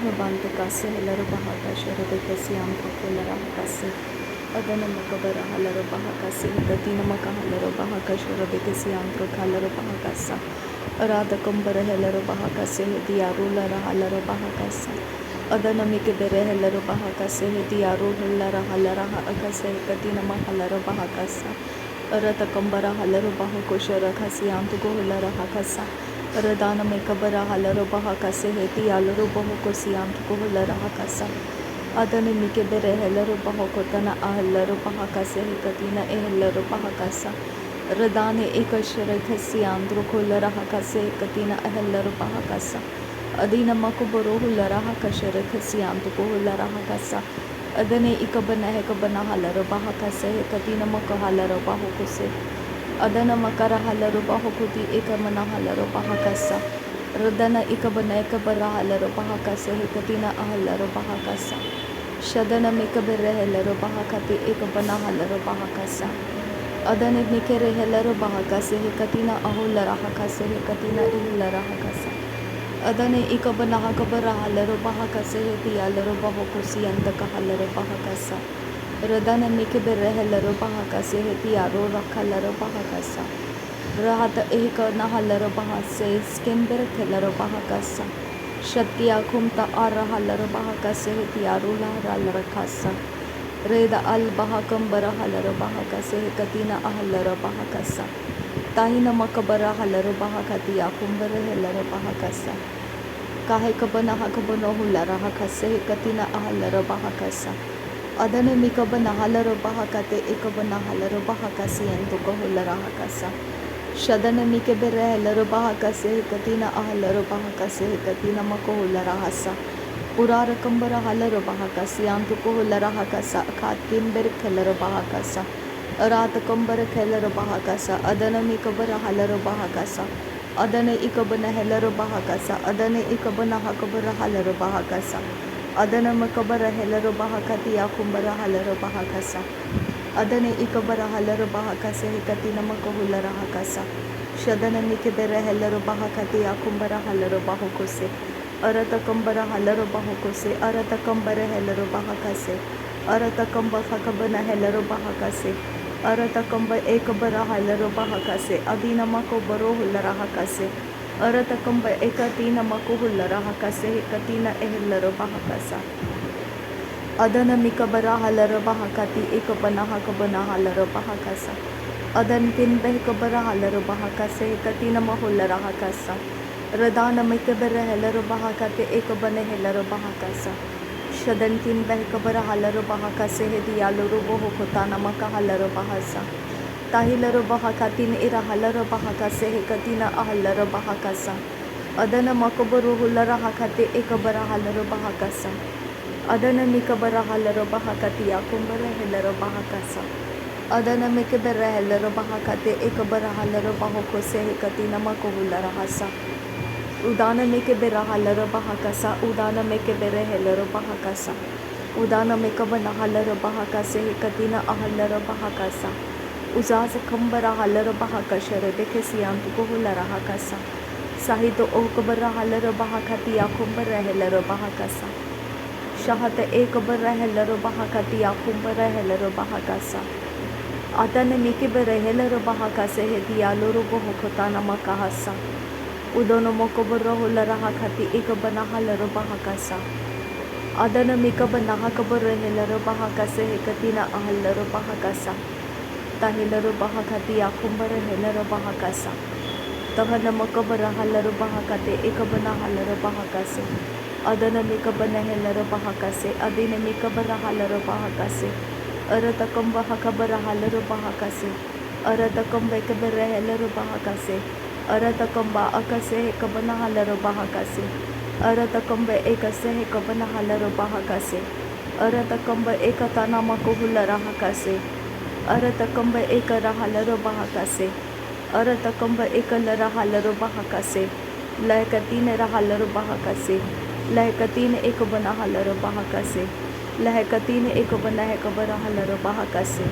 Rabante kase helaro bahaka sharade kasi amko kolara kase adana makabara halaro bahaka se tatina maka halaro bahaka sharade kasi amko kalaro bahaka sa arada kumbara helaro bahaka se diarula halaro bahaka sa adana mike bere helaro bahaka se diaru halaro halara akase katina mahalaro bahaka sa arada kumbara halaro bahako shara kasi amko halaro hakasa Radana mekabara halaro bahaka se heti alaro bahoko siam ko halara hakasa adane mike bere helaro bahoko tana ahalaro bahaka se katina ehelaro bahakasa radane ekashara khasiam ko halara hakase katina ahalaro bahakasa adina makubaro halara hakashara khasiam ko halara hakasa adane ikabana hekabana halaro bahaka se katina makahalaro bahoko se adana makara halaro bahukuti ikamana halaro bahakasa radana ikabana ikabara halaro bahakasa hikatina ahalaro bahakasa shadana mikabere halaro bahakati ikabana halaro bahakasa adana mikere halaro bahakasa hikatina ahulara hakasa hikatina ihulara hakasa adana ikabana hakabara halaro bahakasa hitiyalaro bahukusi antaka halaro bahakasa Radana mikibere helaro bahakase hetiaro rakhalaro bahakasa rahata ehka nahalaro bahase skember thelaro bahakasa shatya khumta arahalaro bahakase hetiaro lahara rakhasa reda al bahakam barahalaro bahakase katina ahalaro bahakasa tahina makabara halaro bahakati akumbere helaro bahakasa kahe kabana hakabano hulara hakase katina ahalaro bahakasa adane mikabana halaro bahakate ikabana halaro bahakasi entuko hulara hakasa shadana mikebere halaro bahakase katina ahalaro bahakase katina mako hulara hasa urara kambara halaro bahakasi antuko hulara hakasa khatimber khelaro bahakasa arat kambara khelaro bahakasa adana mikabara halaro bahakasa adane ikabana halaro bahakasa adane ikabana hakabara halaro bahakasa adana makabara helaro bahakati akumbara halaro bahakasa adane ikabara halaro bahakasa hikatina makahulara hakasa shadana mikebere helaro bahakati akumbara halaro bahokose arata kambara halaro bahokose arata kambara helaro bahakase arata kamba hakabana helaro bahakase arata kamba ekabara halaro bahakase adina makobaro hulara hakase arata kamba ekatina makuhulara hakase katina ehlaro bahakasa adana mikabara halaro bahakati ekabana hakabana halaro bahakasa adan tin behkabara halaro bahakase katina mahulara hakasa radana mikabara halaro bahakate ekabana helaro bahakasa shadan tin behkabara halaro bahakase hediyaloro bohokotana maka halaro bahasa tahilaro bahakatin ira halaro bahakase hekatina ahalaro bahakasa adana makabaro hulara hakate ekabara halaro bahakasa adana mikabara halaro bahakati akumbara helaro bahakasa adana mikabara helaro bahakate ekabara halaro bahokose hekatina makohulara hasa udana mikabara halaro bahakasa udana mikabara helaro bahakasa udana mikabana halaro bahakase hekatina ahalaro bahakasa Uzaz kambara halaro bahakasha rebeke siyantu ko hulara hakasa sahito okabara halaro bahakati akumbara helaro bahakasa shahata ekabara helaro bahakati akumbara helaro bahakasa adane mikibara helaro bahakase hediyaloro bohokotana makahasa udono mokobara hulara hakati ekabana halaro bahakasa adana mikabana hakabara helaro bahakase hekatina ahalaro bahakasa tahilaro bahakati akumbara helaro bahakasa tahana makabara halaro bahakate ekabana halaro bahakase adana mikabana helaro bahakase adina mikabara halaro bahakase arata kamba hakabara halaro bahakase arata kamba ekabara helaro bahakase arata kamba akase ekabana halaro bahakase arata kamba ekase ekabana halaro bahakase arata kamba ekatana makuhulara hakase arata kamba ekara halaro bahakase arata kamba ekalara halaro bahakase laikatina halaro bahakase laikatina ekabana halaro bahakase laikatina ekabana ekabara halaro bahakase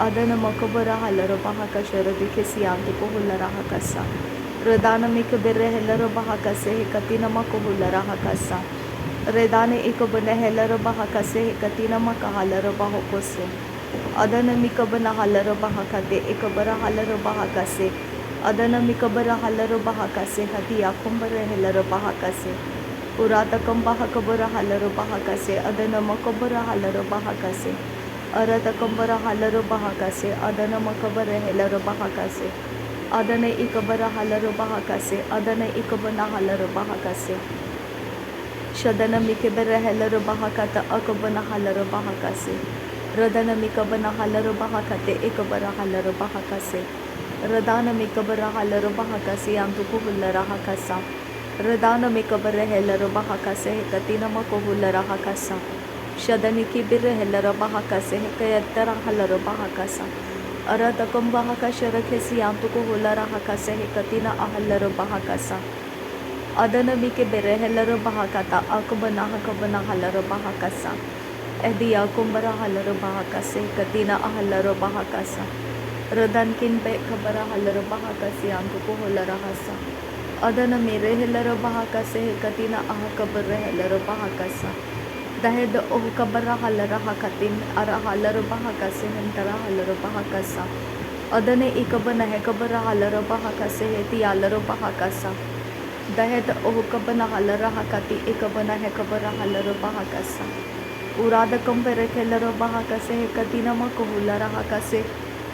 adana makabara halaro bahakasha rabike siyantu ko hulara hakasa Radana mikabere helaro bahakase hekatina makuhulara hakasa Redane ikabana helero bahakase hekatina makahalero bahokose. Adana mikabana halero bahakate ikabara halero bahakase. Adana mikabara halero bahakase hati akumbara helero bahakase. Urata kambah kabara halero bahakase. Adana makabara halero bahakase. Arata kambara halero bahakase. Adana makabara helero bahakase. Adana ikabara halero bahakase. Adana ikabana halero bahakase. Shadana mikebere helero bahakata akabana halero bahakase. Radana mikabana halero bahakate ikabara halero bahakase. Radana mikabara halero bahakase antuku hullara hakasa. Radana mikabere helero bahakase hekatina mako hullara hakasa. Shadani kibire helero bahakase hekayattara halero bahakasa. Aratakam bahakasha rakhesi antuku hullara hakase hekatina ahallero bahakasa. Adana mike bere helero bahakata akabana hakabana halero bahakasa. Edia kumbara halero bahakase katina ahalero bahakasa. Radan kin be kabara halero bahakase antuku holara hasa. Adana mere helero bahakase katina ahakabara helero bahakasa. Dahed oh kabara halera hakatin ara halero bahakase hentara halero bahakasa. Adane ikabana hekabara halero bahakase heti alero bahakasa. Dahed oh kabana halera hakati ikabana hekabara halero bahakasa. Urada kambere helero bahakase hekatina makuhulara hakase.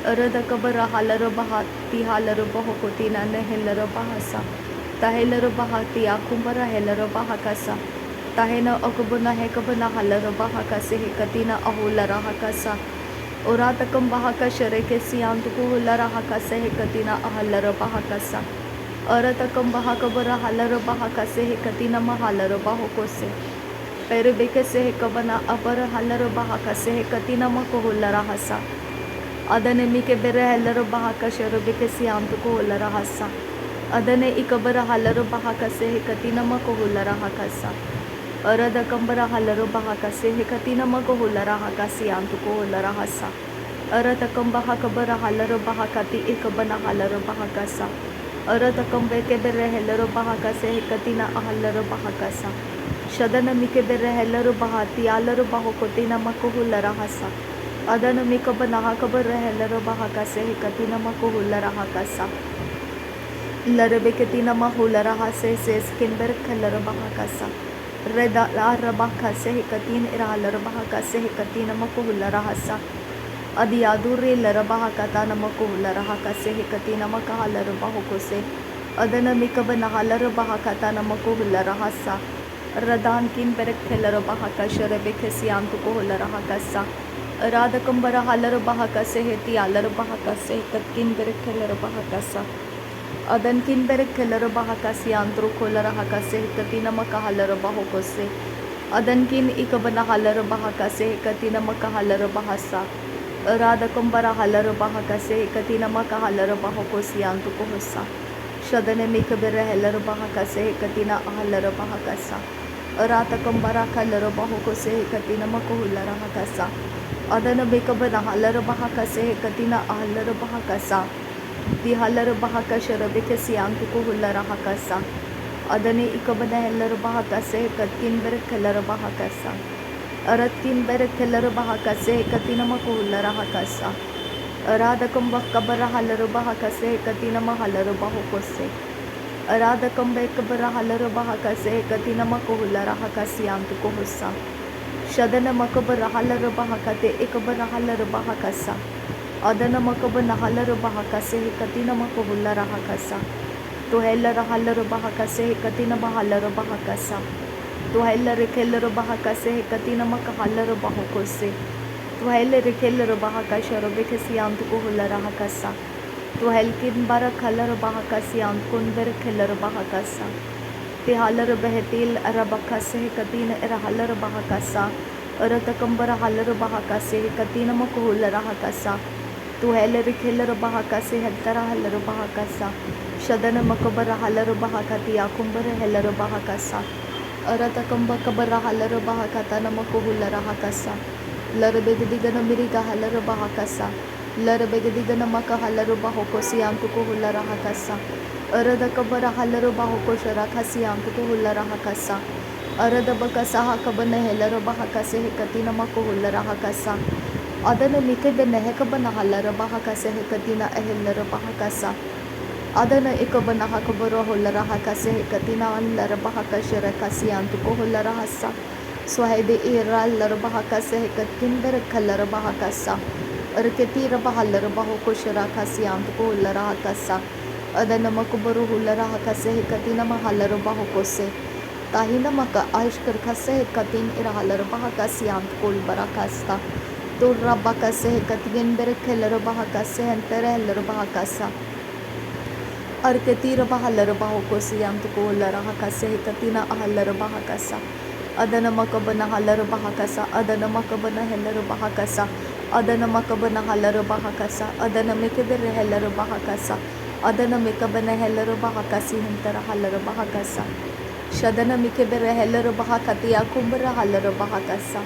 Arada kabara halero bahati halero bahokotina ne helero bahasa. Tahelero bahati akumbara helero bahakasa. Tahena akubuna hekabana halero bahakase hekatina ahulara hakasa. Urada kambahaka shareke siyantuku hulara hakase hekatina ahalero bahakasa. Arata kambahakabara halero bahakase hekatina mahalero bahokose. Pero bekase hekabana abara halero bahakase hekatina makuhulara hasa. Adane mike bere helero bahakashe bekase antuku hulara hasa. Adane ikabara halero bahakase hekatina makuhulara hakasa. Arada kambara halero bahakase hekatina makuhulara hakasi antuku hulara hasa. Arata kambahakabara halero bahakati ikabana halero bahakasa. Arata kambeke bere helero bahakase hekatina ahalero bahakasa. Shadana mike bere helero bahati alero bahokotina makuhulara hasa. Adana mikabana hakabara helero bahakase hekatina makuhulara hakasa. Larabeketina mahulara hase se skinber helero bahakasa. Reda arabakase hekatin iralero bahakase hekatina makuhulara hasa. Adiyadure larabahakata namakuhulara hakase hekatina makahalero bahokose. Adana mikabana halero bahakata namakuhulara hasa. Radan kin berek helero bahakasha rebekesi antuko hulara hakasa. Arada kambara halero bahakase heti alero bahakase katkin berek helero bahakasa. Adan kin berek helero bahakasi antro kolara hakase hekatina makahalero bahokose. Adan kin ikabana halero bahakase hekatina makahalero bahasa. Arada kambara halero bahakase hekatina makahalero bahokosi antuko hosa. Shadane mikabere helero bahakase hekatina ahalero bahakasa. Arata kambara kalero bahokose hekatina makuhulara hakasa. Adana bekabana halero bahakase hekatina ahalero bahakasa. Di halero bahakasha rabekesi antuko hulara hakasa. Adane ikabana helero bahakase hekatin berek helero bahakasa. Aratin berek helero bahakase hekatina makuhulara hakasa. Arada kambah kabara halero bahakase hekatina mahalero bahokose. Arada kambe kabara halero bahakase hekatina makuhulara hakasi antuko hosa. Shadana makabara halero bahakate ikabara halero bahakasa. Adana makabana halero bahakase hekatina makuhulara hakasa. Tuhellara halero bahakase hekatina mahalero bahakasa. Tuhellare kellero bahakase hekatina makahalero bahokose. Tuhellare kellero bahakasha robekesi antuko hulara hakasa. Tuhelkin bara kalero bahakasi antkun ber kellero bahakasa. Tihalero behetil arabakase hekatina erahalero bahakasa. Aratakambara halero bahakase hekatina makuhulara hakasa. Tuhellare kellero bahakase hettara halero bahakasa. Shadana makabara halero bahakati akumbara helero bahakasa. Arata kamba kabara halero bahakata namakuhulara hakasa. Larabedigana miriga halero bahakasa. Larabedigana maka halero bahokosi antuko hulara hakasa. Arada kabara halero bahokosha rakasi antuko hulara hakasa. Arada bakasa hakabana helera bahakase hekatina makuhulara hakasa. Adana mikebene hekabana halara bahakase hekatina ehelera bahakasa. Adana ikabana hakabara holara hakase hekatina allara bahakashara kasiyantu kohulara hasa. Swahide ira allara bahakase hekatinbere kalara bahakasa. Arketira bahalara bahukushara kasiyantu kohulara hakasa. Adana makubaru hulara hakase hekatina mahalara bahukose. Tahina maka aishkar khase katin irahalar bahakasi ant kol barakasta tur rabakase katgen berekhelar bahakase antere helar bahakasa arketira bahalar bahukosi ant kol rahakase katina ahalar bahakasa adana makabana halar bahakasa adana makabana helar bahakasa adana makabana halar bahakasa adana mekber helar bahakasa adana mekabana helar bahakasi antara halar bahakasa Shadana mikebere helera bahakatia kumbera halera bahakasa.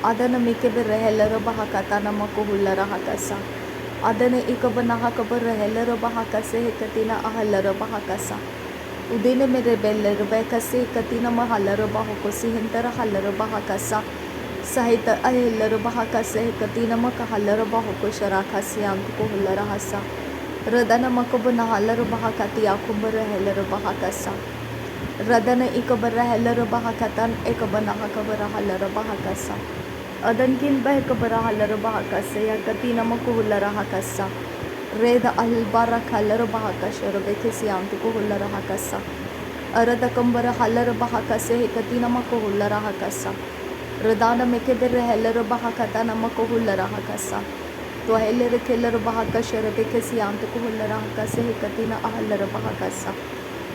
Adana mikebere helera bahakatana makuhulara hakasa. Adana ikabana hakabere helera bahakase hekatina ahalera bahakasa. Udine mere beller bekase hekatina mahalera bahukosi hintera halera bahakasa. Sahita ahelera bahakase hekatina makahalera bahukoshara kasiyantu kuhulara hasa. Radana makabana halera bahakatia kumbera helera bahakasa. Radana ikabara helera bahakatan ekabana hakabara halera bahakasa. Adankin bah ekabara halera bahakasa ya katina makuhulara hakasa. Reda albara halera bahakasha rabekesi antu kuhulara hakasa. Arada kambara halera bahakasa katina makuhulara hakasa. Radana mekebere helera bahakatana makuhulara hakasa. To helera kelera bahakasha rabekesi antu kuhulara hakasa katina ahalera bahakasa.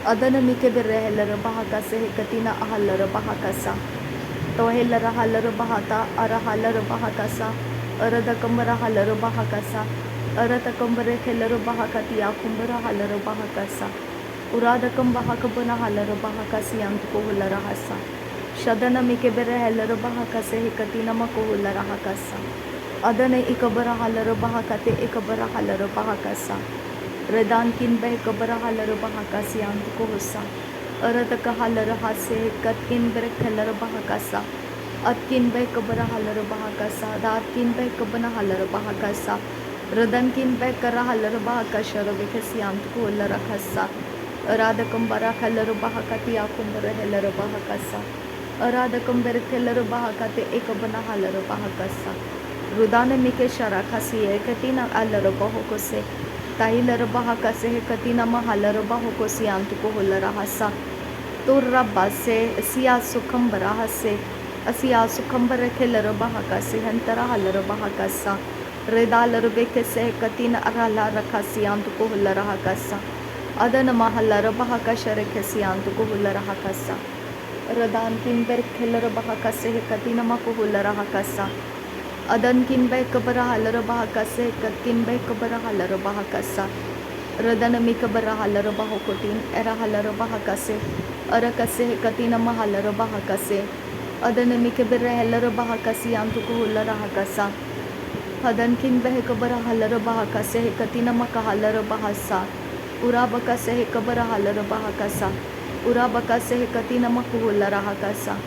Adana mikebere helera bahakase hekatina ahalera bahakasa. Tohelera halera bahata ara halera bahakasa. Arada kambara halera bahakasa. Arata kambare helera bahakati akumbara halera bahakasa. Urada kambahakabana halera bahakasi antukohulara hasa. Shadana mikebere helera bahakase hekatina makohulara hakasa. Adana ikabara halera bahakate ikabara halera bahakasa. Redan kin beh kabara halara bahakasi antuko hosa. Arada ka halara hase katkin berek halara bahakasa. Atkin beh kabara halara bahakasa. Datkin beh kabana halara bahakasa. Radan kin beh kara halara bahakasha rabekasi antuko halara khasa. Arada kambara halara bahakati akumbara halara bahakasa. Arada kamberek halara bahakate ekabana halara bahakasa. Rudana mike shara khasi ekatina halara bahokose. Tahilara bahakase hekatina mahalara bahukosi antuko hulara hasa. Turra base siya sukhambara hase. Asiya sukhambara kelara bahakase hantara halara bahakasa. Redalara bekese hekatina arala rakasi antuko hulara hakasa. Adana mahalara bahakasha rekesi antuko hulara hakasa. Radan kimber kelara bahakase hekatina makuhulara hakasa. Adan kin beh kabara halara bahakase katkin beh kabara halara bahakasa. Radana mikabara halara bahukotin era halara bahakase. Arakase katina mahalara bahakase. Adana mikabara halara bahakasi antuko hulara hakasa. Adan kin beh kabara halara bahakase katina makahalara bahasa. Urabakase kabara halara bahakasa. Urabakase katina makuhulara hakasa.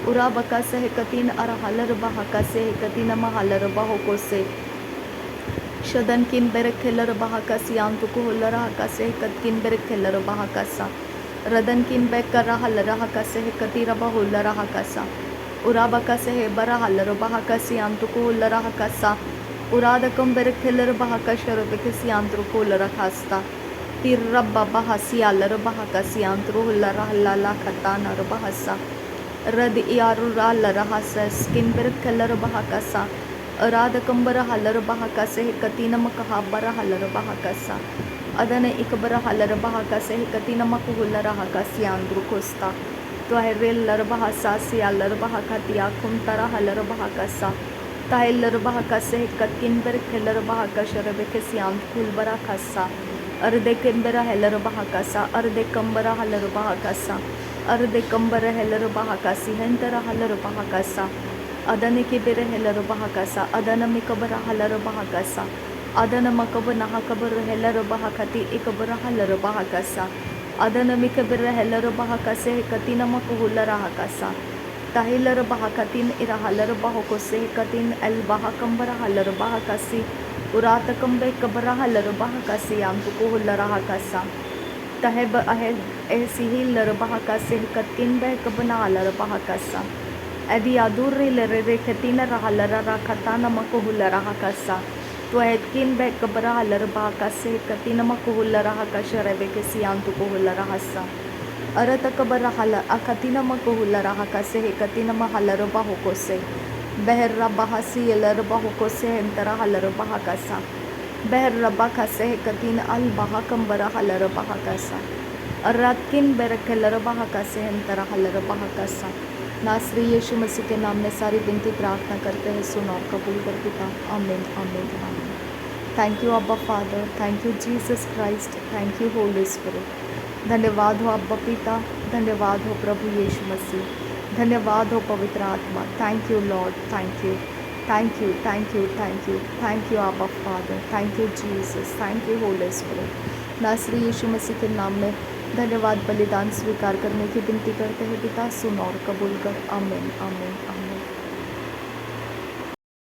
Urabakase katina ara halara bahakase katina mahalara bahokose. Shadan kin berek helara bahakasi antuko hulara hakase katkin berek helara bahakasa. Radan kin bekara halara hakase katira bahulara hakasa. Urabakase bara halara bahakasi antuko hulara hakasa. Uradakam berek helara bahakasha rabekasi antuko hulara khasta. Tirrabba bahasi alara bahakasi antru hulara halala khatana bahasa. Rad yarura larahasa skin berek halara bahakasa. Arada kambara halara bahakase katina makahabara halara bahakasa. Adana ikabara halara bahakase katina makuhulara hakasi andru kosta. Tuahiril lar bahasa si alar bahakati akum tara halara bahakasa. Tahil lar bahakase katkin berek halara bahakasha rebekasi andkul bara khasa. Arde kambara halara bahakasa. Arde kambara halara bahakasa. Arde kambara halara bahakasi hentara halara bahakasa. Adana kibere halara bahakasa. Adana mikabara halara bahakasa. Adana makabana hakabara halara bahakati ikabara halara bahakasa. Adanamika Birahela Bahakase, Katina Makuhula Rahakasa, Tahila Bahakatin Irahala Bahokose, Katin El Bahakambara Halar Bahakasi, Uratakambe Kabarahala Bahakasi, Amtukuhula Rahakasa, Taheb Ahed Esihil Bahakase, Katin Bekabana Halar Bahakasa, Adi Aduri Lere Katina Rahalara Rakatana Makuhula Rahakasa. Tuetkin be kabra halar baka se katina makuhula raha kashare be kesiantu kuhula rahasa arata kabra hala akatina makuhula raha kase katina mahalar bahoko se beherra bahasi elar bahoko se entara halar bahakasa beherra bakase katina al bahakambara halar bahakasa aratkin berakhalar bahakase entara halar bahakasa नासरी यीशु मसीह के नाम में सारी विनती प्रार्थना करते हैं, सुनो और कबूल कर पिता। आमीन आमीन आमीन। Thank you Abba father, thank you Jesus Christ, thank you holy spirit. धन्यवाद हो अब्बा पिता, धन्यवाद हो प्रभु यीशु मसीह, धन्यवाद हो पवित्र आत्मा। Thank you lord, thank you thank you thank you thank you thank you Abba father, thank you Jesus, thank you holy spirit. नासरी यीशु मसीह के नाम में धन्यवाद बलिदान स्वीकार करने की विनती करते हैं पिता, सुन और कबूल कर। आमीन आमीन आमीन।